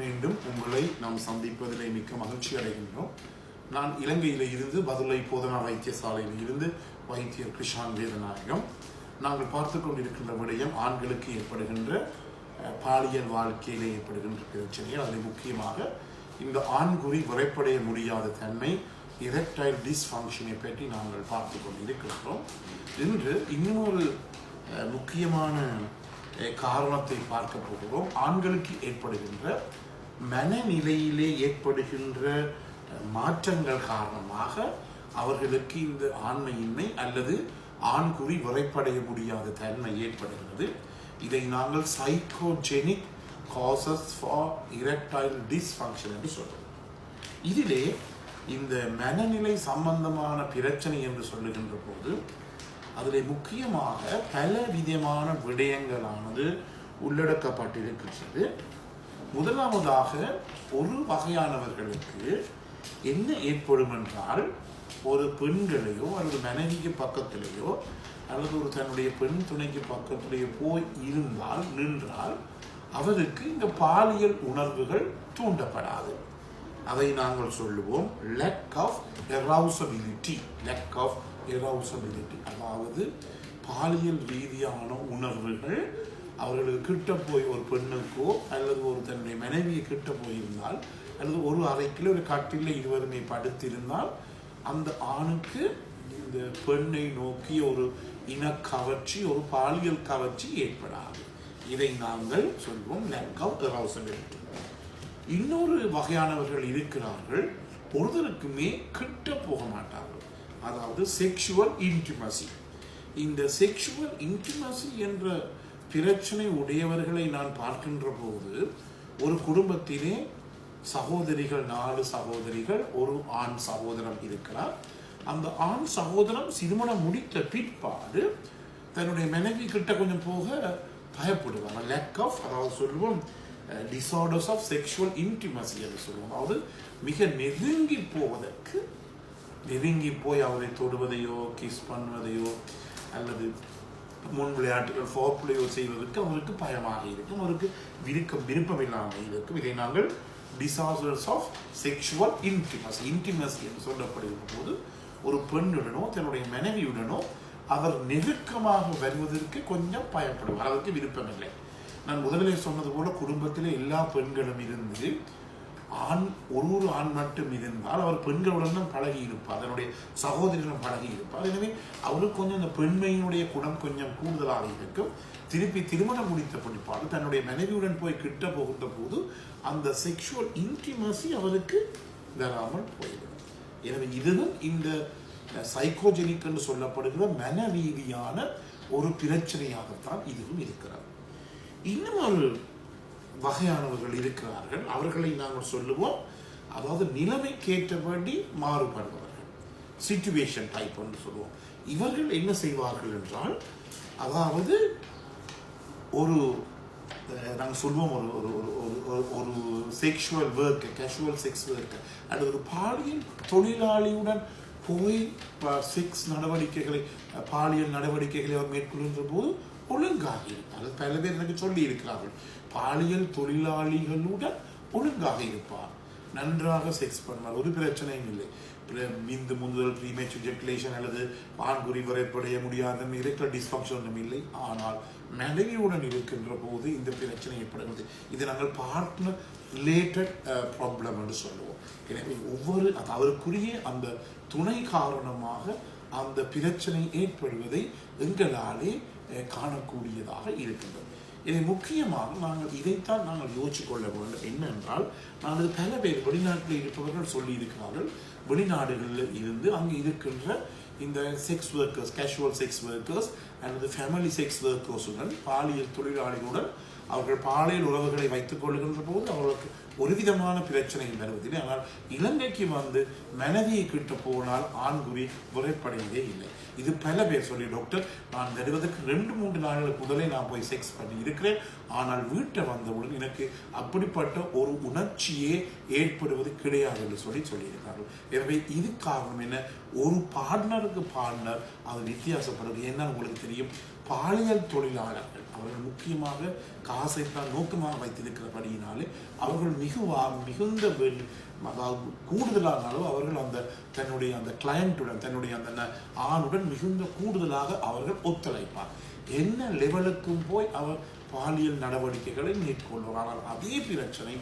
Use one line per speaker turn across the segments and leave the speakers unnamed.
மீண்டும் உங்களை நாம் சந்திப்பதிலே மிக்க மகிழ்ச்சி அடைகின்றோம். நான் இலங்கையில் இருந்து பதுளை போதனா வைத்தியசாலையில் இருந்து வைத்தியர் கிருஷான் வேதநாயகம். நாங்கள் பார்த்து கொண்டிருக்கின்ற விடயம் ஆண்களுக்கு ஏற்படுகின்ற பாலியல் வாழ்க்கையிலே ஏற்படுகின்ற பிரச்சனைகள். அதில் முக்கியமாக இந்த ஆண்குறி விரைப்படைய முடியாத தன்மை, எரெக்டைல் டிஸ்ஃபங்க்ஷனை பற்றி நாங்கள் பார்த்து கொண்டிருக்கின்றோம். இன்று இன்னொரு முக்கியமான காரணத்தை பார்க்க போகிறோம். ஆண்களுக்கு ஏற்படுகின்ற மனநிலையிலே ஏற்படுகின்ற மாற்றங்கள் காரணமாக அவர்களுக்கு இந்த ஆண்மையின்மை அல்லது ஆண்குறி விரைப்படைய முடியாத தன்மை ஏற்படுகிறது. இதை நாங்கள் psychogenic causes for erectile dysfunction என்று சொல்றோம். இதிலே இந்த மனநிலை சம்பந்தமான பிரச்சனை என்று சொல்லுகின்ற போது அதில் முக்கியமாக பல விதமான விடயங்களானது உள்ளடக்கப்பட்டிருக்கின்றது. முதலாவதாக ஒரு வகையானவர்களுக்கு என்ன ஏற்படும் என்றால், ஒரு பெண்களையோ அல்லது மனைவிக்கு பக்கத்திலேயோ அல்லது ஒரு தன்னுடைய பெண் துணைக்கு பக்கத்திலேயோ போய் நின்றால் அவருக்கு இந்த பாலியல் உணர்வுகள் தூண்டப்படாது. அதை நாங்கள் சொல்லுவோம் lack of arousability. அதாவது பாலியல் ரீதியான உணர்வுகள் அவர்களுக்கு கிட்ட போய் ஒரு பெண்ணுக்கோ அல்லது ஒரு தன்னுடைய மனைவியை கிட்ட போயிருந்தால் அல்லது ஒரு அறைக்குள்ள ஒரு கட்டில இருவருமே படுத்திருந்தால் அந்த ஆணுக்கு இந்த பெண்ணை நோக்கி ஒரு இனக்கவர்ச்சி, ஒரு பாலியல் கவர்ச்சி ஏற்படாது. இதை நாங்கள் சொல்வோம் lack of arousability. இன்னொரு வகையானவர்கள் இருக்கிறார்கள், ஒருத்தருக்குமே கிட்ட போக மாட்டார்கள். அதாவது செக்ஷுவல் இன்டிமசி. இந்த செக்ஷுவல் இன்டிமசி என்ற பிரச்சனை உடையவர்களை நான் பார்க்கின்ற போது, ஒரு குடும்பத்திலே சகோதரிகள் 4 சகோதரிகள், ஒரு ஆண் சகோதரம் இருக்கிறார். அந்த ஆண் சகோதரம் திருமணம் முடித்த பிற்பாடு தன்னுடைய மனைவி கிட்ட கொஞ்சம் போக பயப்படுவாங்க. அதாவது சொல்லுவோம் டிசார்டர்ஸ் ஆஃப் செக்ஷுவல் இன்டிமசி என்று சொல்லுவோம். அதாவது மிக நெருங்கி போய் அவரை தொடுவதையோ கிஸ் பண்ணுவதையோ அல்லது முன் விளையாட்டுகள் ஃபோர்ப்ளேயோ செய்வதற்கு அவருக்கு பயமாக இருக்கும், அவருக்கு விருப்பம் இல்லாமல் இருக்கும். இதை நாங்கள் டிசார்டர்ஸ் ஆஃப் செக்ஷுவல் இன்டிமசி என்று சொல்லப்படுகிற போது, ஒரு பெண்ணுடனோ தன்னுடைய மனைவியுடனோ அவர் நெருக்கமாக வருவதற்கு கொஞ்சம் பயப்படுவார், அதற்கு விருப்பமில்லை. நான் முதலிலே சொன்னது போல குடும்பத்திலே எல்லா பெண்களும் இருந்து ஒரு ஆண் மட்டும் இருந்தால் அவர் பெண்களுடன் தான் பழகி இருப்பார், அதனுடைய சகோதரிகளுடன் பழகி இருப்பார். எனவே அவருக்கு கொஞ்சம் அந்த பெண்மையினுடைய குணம் கொஞ்சம் கூடுதலாக இருக்கும். திருப்பி திருமணம் முடித்த பிற்பாடு தன்னுடைய மனைவியுடன் போய் கிட்ட போகின்ற போது அந்த செக்ஷுவல் இன்டிமசி அவருக்கு வராமல் போய்விடும். எனவே இதுவும் இந்த சைக்கோஜெனிக் என்று சொல்லப்படுகிற மன ரீதியான ஒரு பிரச்சனையாகத்தான் இதுவும் இருக்கிறது. இன்னும் ஒரு வகையானவர்கள் இருக்கிறார்கள், அவர்களை நாங்கள் சொல்லுவோம் அதாவது நிலைமைக்கேற்றபடி மாறுபடுபவர்கள், சிச்சுவேஷன் டைப் என்று சொல்லுவோம். இவர்கள் என்ன செய்வார்கள் என்றால், அதாவது ஒரு நாங்கள் சொல்லுவோம் ஒரு sexual work, casual sex work அல்லது ஒரு பாலியல் தொழிலாளியுடன் போய் செக்ஸ் நடவடிக்கைகளை, பாலியல் நடவடிக்கைகளை அவர் மேற்கொள்கின்ற போது ஒழுங்காக இருப்பார். பல பேர் எனக்கு சொல்லி இருக்கிறார்கள், பாலியல் தொழிலாளிகளுடன் ஒழுங்காக இருப்பார், நன்றாக செக்ஸ் பண்ணுவார், ஒரு பிரச்சனையும் இல்லை. விந்து முந்துதல், ப்ரீமேச்சர் எஜாகுலேஷன் அல்லது ஆண்குறி விரைப்படைய முடியாத எரெக்டைல் டிஸ்ஃபங்க்ஷன் ஒன்றும் இல்லை. ஆனால் மனைவியுடன் இருக்கின்ற போது இந்த பிரச்சனை ஏற்படுகிறது. இதை நாங்கள் பார்ட்னர் ரிலேட்டட் ப்ராப்ளம் என்று சொல்லுவோம். எனவே அவருக்குரிய அந்த துணை காரணமாக அந்த பிரச்சனை ஏற்படுவதை எங்களாலே காணக்கூடியதாக இருக்கின்றது. இதை முக்கியமாக இதைத்தான் நாங்கள் யோசிச்சு கொள்ள வேண்டும். என்னென்றால், நாங்கள் பல பேர் வெளிநாட்டில் இருப்பவர்கள் சொல்லி இருக்கிறார்கள், வெளிநாடுகளில் இருந்து அங்கு இருக்கின்ற இந்த sex workers, casual sex workers அல்லது ஃபேமிலி செக்ஸ் ஒர்க்கர்ஸுடன், பாலியல் தொழிலாளிகளுடன் அவர்கள் பாலியல் உறவுகளை வைத்துக் கொள்கின்ற போது அவர்களுக்கு ஒரு விதமான பிரச்சனை வருவதில்லை. ஆனால் இலங்கைக்கு மனைவியை கிட்ட போனால் ஆண்குறி விரைப்படையதே இல்லை. இது பல பேர் சொல்லி, டாக்டர் நான் வருவதற்கு 2-3 நாட்களுக்கு முதலே நான் போய் செக்ஸ் பண்ணி இருக்கிறேன், ஆனால் வீட்டை வந்தவுடன் எனக்கு அப்படிப்பட்ட ஒரு உணர்ச்சியே ஏற்படுவது கிடையாது என்று சொல்லியிருக்கார்கள். எனவே இது காரணம் என்ன? ஒரு பார்ட்னருக்கு பார்ட்னர் அது வித்தியாசப்படுது. ஏன்னா உங்களுக்கு தெரியும், பாலியல் தொழிலாளர்கள் அவர்கள் முக்கியமாக காசை தான் நோக்கமாக வைத்திருக்கிறபடியினாலே அவர்கள் மிகுந்த அதாவது கூடுதலான அளவு அவர்கள் அந்த தன்னுடைய அந்த கிளையண்ட்டுடன் தன்னுடைய அந்த ஆணுடன் மிகுந்த கூடுதலாக அவர்கள் ஒத்துழைப்பார். என்ன லெவலுக்கும் போய் அவர் பாலியல் நடவடிக்கைகளை மேற்கொள்வார். ஆனால் அதே பிரச்சனை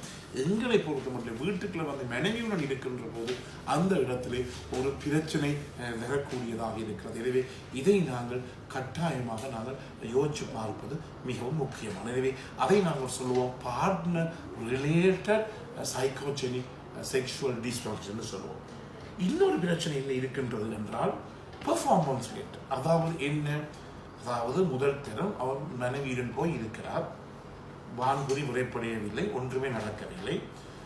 எங்களை பொறுத்த மட்டும் வீட்டுக்குள்ள வந்து மனைவியுடன் இருக்கின்ற போது அந்த இடத்திலே ஒரு பிரச்சனை வரக்கூடியதாக இருக்கிறது. எனவே இதை நாங்கள் கட்டாயமாக நாங்கள் யோசிச்சு பார்ப்பது மிகவும் முக்கியமான. எனவே அதை நாங்கள் சொல்லுவோம் partner related psychogenic sexual distortion சொல்லுவோம். இன்னொரு பிரச்சனை என்ன இருக்கின்றது என்றால் பெர்ஃபார்மன்ஸ் ரேட். அதாவது என்ன? அதாவது முதல் தரம் அவர் மனைவியுடன் போய் இருக்கிறார், வான்குறி முறைப்படையவில்லை, ஒன்றுமே நடக்கவில்லை.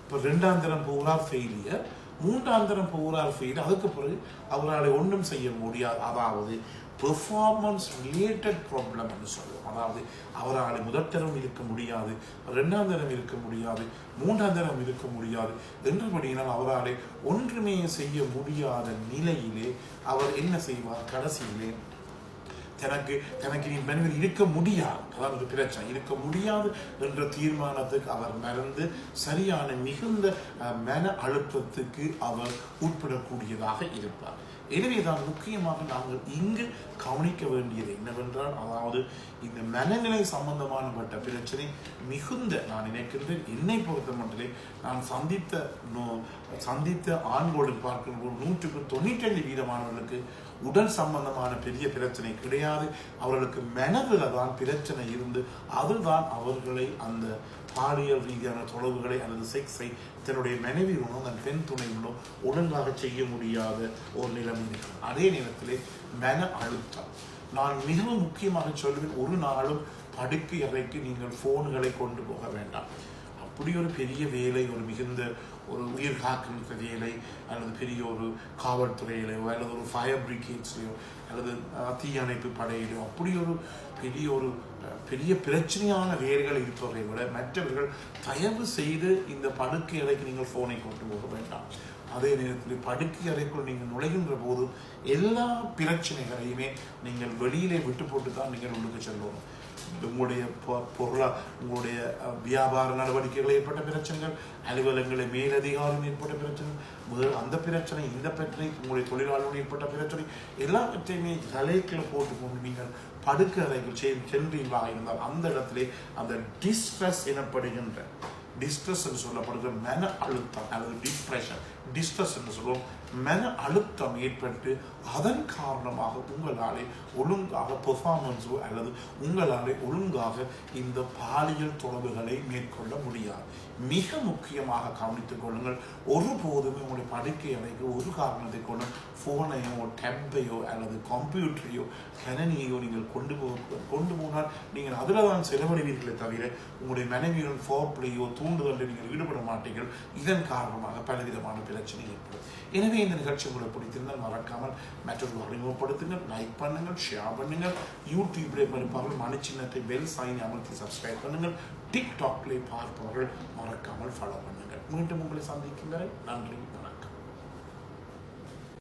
இப்போ 2ஆம் தரம் போகிறார் ஃபெயிலியர், 3ஆம் தரம் போகிறார் ஃபெயிலியர். அதுக்கு பிறகு அவரால் ஒன்றும் செய்ய முடியாது. அதாவது பெர்ஃபார்மன்ஸ் ரிலேட்டட் ப்ராப்ளம் என்று சொல்லுவோம். அதாவது அவரால் முதல் தரம் இருக்க முடியாது, 2ஆம் தரம் இருக்க முடியாது, 3ஆம் தரம் இருக்க முடியாது என்றபடியினால் அவரால் ஒன்றுமே செய்ய முடியாத நிலையிலே அவர் என்ன செய்வார்? கடைசியிலே தனக்கு நீ மனைவி இருக்க முடியாது, அதாவது பிரச்சனை இருக்க முடியாது என்ற தீர்மானத்துக்கு அவர் மறந்து சரியான மிகுந்த மன அழுத்தத்துக்கு அவர் உட்படக்கூடியதாக இருப்பார். எனவேதான் முக்கியமாக நாங்கள் இங்கு கவனிக்க வேண்டியது என்னவென்றால், அதாவது இந்த மனநிலை சம்பந்தமானப்பட்ட பிரச்சனை மிகுந்த நான் நினைக்கின்றேன். என்னை பொறுத்த மட்டுமே நான் சந்தித்த ஆண்களோடு பார்க்கும்போது 195% உடல் சம்பந்தமான பெரிய பிரச்சனை கிடையாது. அவர்களுக்கு மனதில் தான் பிரச்சனை இருந்து அதுதான் அவர்களை அந்த பாலியல் ரீதியான தொடர்புகளை அல்லது செக்ஸை தன்னுடைய மனைவியுடனோ தன் பெண் துணையுடனோ ஒழுங்காக செய்ய முடியாத ஒரு நிலைமை இருக்கிறது. அதே நேரத்திலே மன அழுத்தம். நான் மிகவும் முக்கியமாக சொல்லுவேன், ஒரு நாளும் படுக்கை அறைக்கு நீங்கள் போன்களை கொண்டு போக வேண்டாம். அப்படி ஒரு பெரிய வேலை, ஒரு மிகுந்த ஒரு உயிர் காக்கின்ற வேலை அல்லது பெரிய ஒரு காவல்துறையிலையோ அல்லது ஒரு ஃபயர் பிரிகேட்ஸ்லையோ அல்லது தீயணைப்பு படையிலையோ அப்படி ஒரு பெரிய பிரச்சனையான வேலைகள் இருப்பவரை விட மற்றவர்கள் தயவு செய்து இந்த படுக்கை அறைக்கு நீங்கள் போனை கொண்டு போக வேண்டாம். அதே நேரத்தில் படுக்கை அறைக்குள் நீங்கள் நுழைகின்ற போது எல்லா பிரச்சனைகளையுமே நீங்கள் வெளியிலே விட்டு போட்டு தான் நீங்கள் உள்ளுக்கு செல்லணும். உங்களுடைய உங்களுடைய வியாபார நடவடிக்கைகள் ஏற்பட்ட பிரச்சனைகள், அலுவலகங்களை மேலதிகாரம் ஏற்பட்ட பிரச்சனை, அந்த பிரச்சனை இந்த பிரச்சனை, உங்களுடைய தொழிலாளர்கள் ஏற்பட்ட பிரச்சனை எல்லாவற்றையுமே தலைக்கில் போட்டுக்கொண்டு நீங்கள் படுக்கை அறைகள் சென்றீர்களாக இருந்தால் அந்த இடத்திலே அந்த டிஸ்ட்ரெஸ் எனப்படுகின்ற டிஸ்ட்ரெஸ் என்று சொல்லப்படுகிற மன அழுத்தம் அல்லது டிப்ரெஷன், டிஸ்ட்ரெஸ் என்று சொல்லுவோம், மன அழுத்தம் ஏற்பட்டு அதன் காரணமாக உங்களாலே ஒழுங்காக பெர்ஃபார்மன்ஸோ அல்லது உங்களாலே ஒழுங்காக இந்த பாலியல் தொடர்புகளை மேற்கொள்ள முடியாது. மிக முக்கியமாக கவனித்துக் கொள்ளுங்கள், ஒருபோதுமே உங்களுடைய படுக்கை அறைக்கு ஒரு காரணத்தை கொண்டு ஃபோனையோ டேப்பையோ அல்லது கம்ப்யூட்டரையோ கணினியோ நீங்கள் கொண்டு போனால் நீங்கள் அதில் தான் செலவழிவீர்களே தவிர உங்களுடைய மனைவியுடன் ஃபோர்ப்ளேயோ தூண்டுதலில் நீங்கள் ஈடுபட மாட்டீர்கள். இதன் காரணமாக பலவிதமான பிரச்சனை ஏற்படும். எனவே இந்த நிகழ்ச்சி உங்களுக்கு பிடித்திருந்தால் மறக்காமல் மற்றவர்கள் அறிமுகப்படுத்துங்கள், லைக் பண்ணுங்கள், ஷேர் பண்ணுங்கள். யூடியூப்ல பார்ப்பவர்கள் மணிச்சின்னத்தை பெல் சைன் அமர்த்தி சப்ஸ்கிரைப் பண்ணுங்கள். டிக்டாக்ல பார்ப்பவர்கள் மறக்காமல் ஃபாலோ பண்ணுங்கள். மீண்டும் உங்களை சந்திக்கின்றேன். நன்றி.